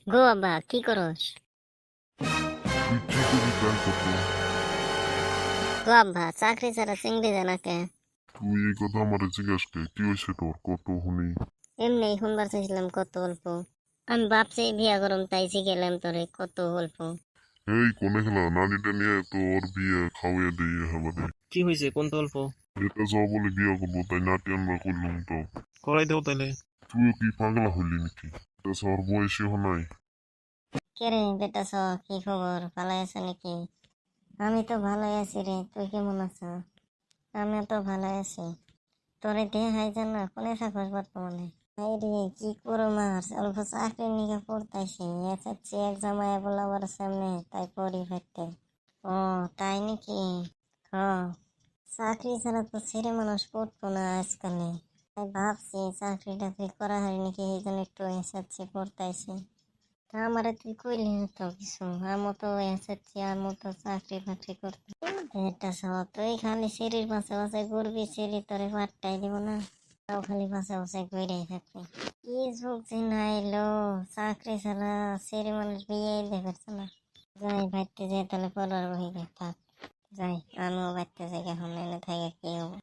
গো আব্বা কি করস? তুই কি করি তাই কত? গো আব্বা চাকরি ছাড়া চিংড়ি জানাকে তুই এই কথা আমারে জিজ্ঞাস কে? কি হয়েছে তোর? কত শুনি। এমনি শুনবার চাইছিলাম কত অল্প। আমি ভাবছি বিয়া করম তাই শিখেলাম তোরে কত অল্প। এই কোনে খেলা নারীটা নিয়ে তোর বিয়ে খাওয়াইয়া দিয়ে আমাদের কি হয়েছে কোন তো অল্প? এটা যাও বলে বিয়ে করবো তাই নাটি আমরা করলাম তো। করাই দেও তাইলে। তুইও কি পাগলা হইলি নাকি? এটা সর বয়সীও নাই। কে রে বেটা ছ, কি খবর, ভালো আছো নাকি? আমি তো ভালোই আছি রে, তুই কেমন আছো? আমি তো ভালো আছি। তোরে দেহ হাই জান না কোনে থাকস বর্তমানে? হাই রে কি করো মাস অল্প চাকরি নিকে পড়তাইছি, এসেছি এক জামাই বলাবার সামনে তাই পড়ি ফেরতে। ও তাই নাকি? হ, চাকরি ছাড়া তো ছেলে মানুষ পড়তো না আজকালে। তাই ভাবছি চাকরি টাকরি করা হয় নাকি, এই জন্য একটু এসেছি পড়তাইছি। তা আমারে তুই কইলি না তো কিছু, আমি তো এসেছি আমি তো চাকরি বাকরি করতে। এটা সব তুই খালি সিঁড়ির পাশে পাশে ঘুরবি, সিঁড়ি তোরে পাট্টাই দিব না, তাও খালি পাশে পাশে ঘুরেই থাকবি। কি যুগ যে নাইলো, চাকরি ছাড়া সিঁড়ি মানুষ বিয়ে দিতে পারছে না। যাই বাইতে যাই তাহলে পড়ার বহি থাক। যাই আমিও বাইতে যাই, এখন এনে থাকে কি হবো।